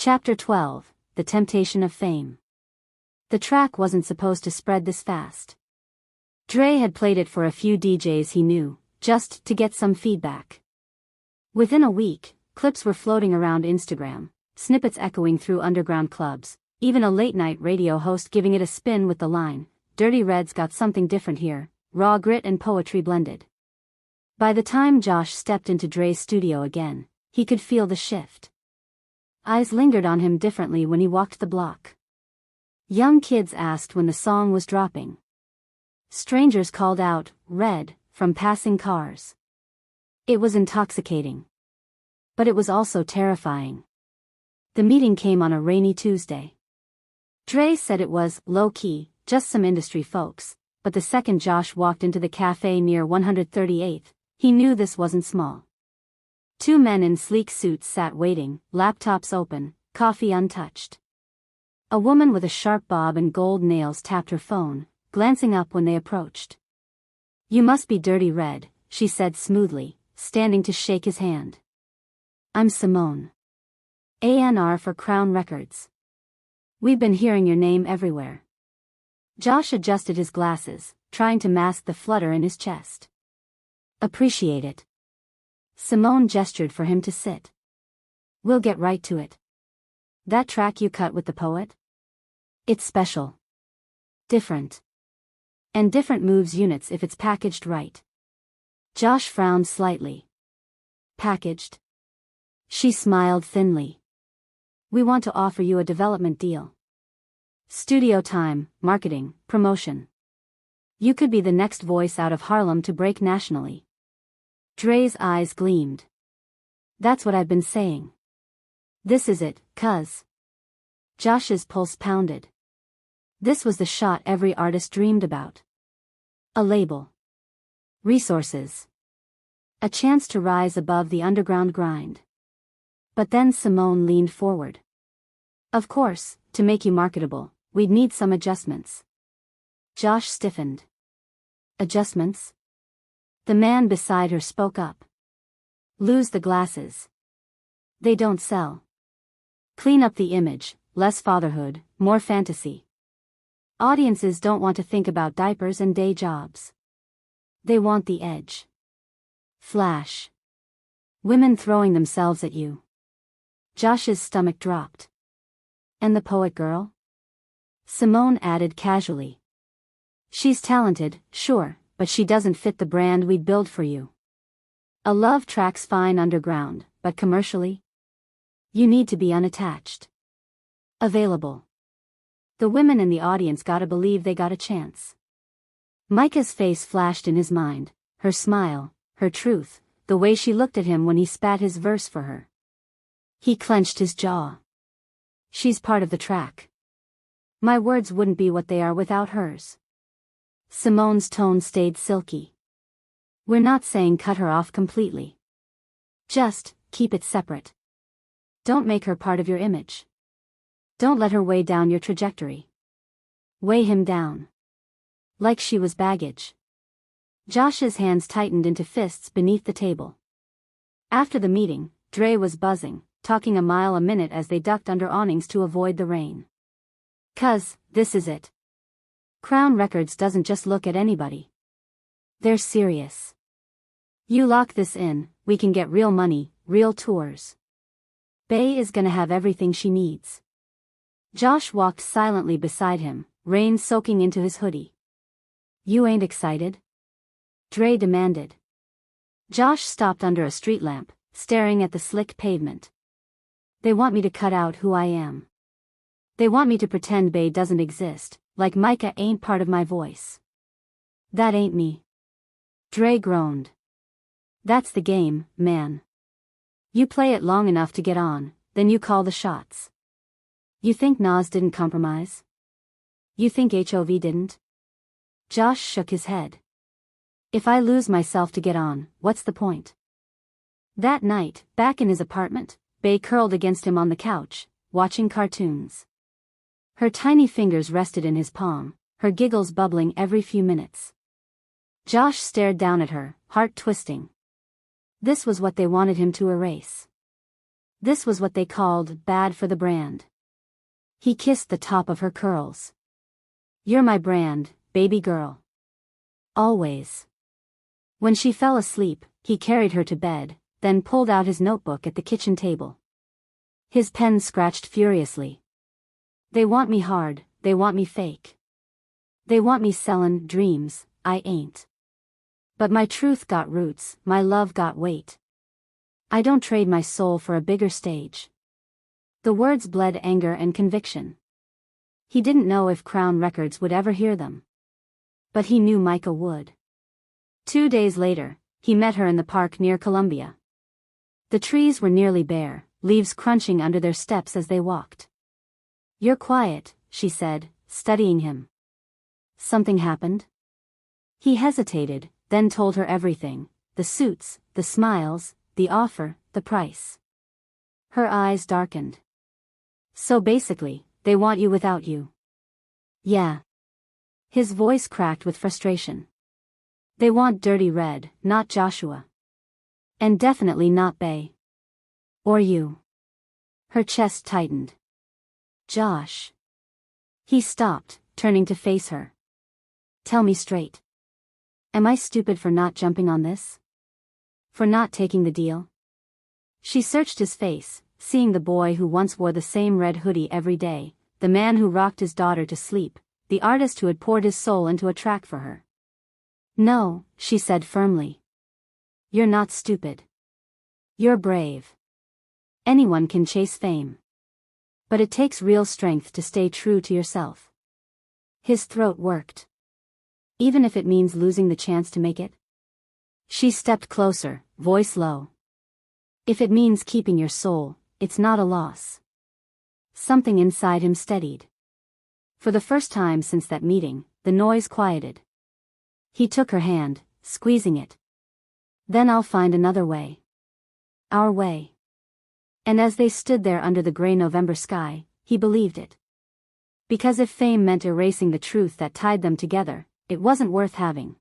Chapter 12, The Temptation of Fame. The track wasn't supposed to spread this fast. Dre had played it for a few DJs he knew, just to get some feedback. Within a week, clips were floating around Instagram, snippets echoing through underground clubs, even a late-night radio host giving it a spin with the line, "Dirty Red's got something different here, raw grit and poetry blended." By the time Josh stepped into Dre's studio again, he could feel the shift. Eyes lingered on him differently when he walked the block. Young kids asked when the song was dropping. Strangers called out, "Red," from passing cars. It was intoxicating. But it was also terrifying. The meeting came on a rainy Tuesday. Dre said it was low-key, just some industry folks, but the second Josh walked into the cafe near 138th, he knew this wasn't small. Two men in sleek suits sat waiting, laptops open, coffee untouched. A woman with a sharp bob and gold nails tapped her phone, glancing up when they approached. "You must be Dirty Red," she said smoothly, standing to shake his hand. "I'm Simone. A&R for Crown Records. We've been hearing your name everywhere." Josh adjusted his glasses, trying to mask the flutter in his chest. "Appreciate it." Simone gestured for him to sit. "We'll get right to it. That track you cut with the poet? It's special. Different. And different moves units if it's packaged right." Josh frowned slightly. "Packaged?" She smiled thinly. "We want to offer you a development deal. Studio time, marketing, promotion. You could be the next voice out of Harlem to break nationally." Dre's eyes gleamed. "That's what I've been saying. This is it, cuz." Josh's pulse pounded. This was the shot every artist dreamed about. A label. Resources. A chance to rise above the underground grind. But then Simone leaned forward. "Of course, to make you marketable, we'd need some adjustments." Josh stiffened. "Adjustments?" The man beside her spoke up. "Lose the glasses. They don't sell. Clean up the image, less fatherhood, more fantasy. Audiences don't want to think about diapers and day jobs. They want the edge. Flash. Women throwing themselves at you." Josh's stomach dropped. "And the poet girl?" Simone added casually. "She's talented, sure, but she doesn't fit the brand we'd build for you. A love track's fine underground, but commercially? You need to be unattached. Available." The women in the audience gotta believe they got a chance. Micah's face flashed in his mind, her smile, her truth, the way she looked at him when he spat his verse for her. He clenched his jaw. "She's part of the track. My words wouldn't be what they are without hers." Simone's tone stayed silky. "We're not saying cut her off completely. Just, keep it separate. Don't make her part of your image. Don't let her weigh down your trajectory. Weigh him down. Like she was baggage." Josh's hands tightened into fists beneath the table. After the meeting, Dre was buzzing, talking a mile a minute as they ducked under awnings to avoid the rain. "Cuz, this is it. Crown Records doesn't just look at anybody. They're serious. You lock this in, we can get real money, real tours. Bay is gonna have everything she needs." Josh walked silently beside him, rain soaking into his hoodie. "You ain't excited?" Dre demanded. Josh stopped under a street lamp, staring at the slick pavement. "They want me to cut out who I am. They want me to pretend Bay doesn't exist, like Micah ain't part of my voice. That ain't me." Dre groaned. "That's the game, man. You play it long enough to get on, then you call the shots. You think Nas didn't compromise? You think HOV didn't?" Josh shook his head. "If I lose myself to get on, what's the point?" That night, back in his apartment, Bay curled against him on the couch, watching cartoons. Her tiny fingers rested in his palm, her giggles bubbling every few minutes. Josh stared down at her, heart twisting. This was what they wanted him to erase. This was what they called bad for the brand. He kissed the top of her curls. You're my brand, baby girl. Always. When she fell asleep, he carried her to bed, then pulled out his notebook at the kitchen table. His pen scratched furiously. They want me hard, they want me fake. They want me sellin' dreams, I ain't. But my truth got roots, my love got weight. I don't trade my soul for a bigger stage. The words bled anger and conviction. He didn't know if Crown Records would ever hear them. But he knew Micah would. 2 days later, he met her in the park near Columbia. The trees were nearly bare, leaves crunching under their steps as they walked. You're quiet, she said, studying him. Something happened? He hesitated, then told her everything, the suits, the smiles, the offer, the price. Her eyes darkened. So basically, they want you without you. Yeah. His voice cracked with frustration. They want Dirty Red, not Joshua. And definitely not Bay. Or you. Her chest tightened. Josh. He stopped, turning to face her. Tell me straight. Am I stupid for not jumping on this? For not taking the deal? She searched his face, seeing the boy who once wore the same red hoodie every day, the man who rocked his daughter to sleep, the artist who had poured his soul into a track for her. No, she said firmly. You're not stupid. You're brave. Anyone can chase fame. But it takes real strength to stay true to yourself. His throat worked. Even if it means losing the chance to make it? She stepped closer, voice low. If it means keeping your soul, it's not a loss. Something inside him steadied. For the first time since that meeting, the noise quieted. He took her hand, squeezing it. Then I'll find another way. Our way. And as they stood there under the gray November sky, he believed it. Because if fame meant erasing the truth that tied them together, it wasn't worth having.